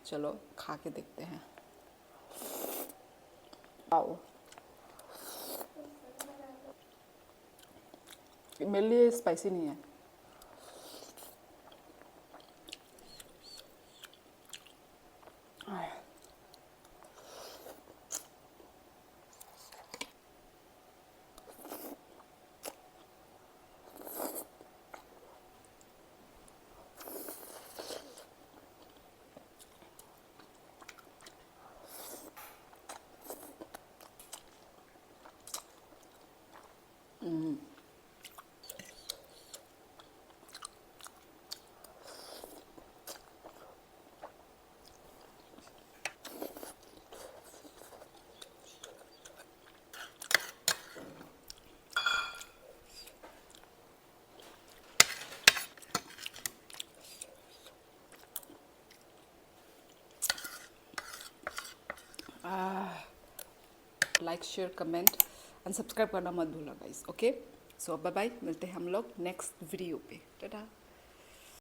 चलो खा के देखते हैं। आओ, मेरे लिए स्पाइसी नहीं है। Like, share, comment and subscribe करना मत भूलना गाइस। ओके, सो बाय बाय, मिलते हैं हम लोग नेक्स्ट वीडियो पे। टाटा।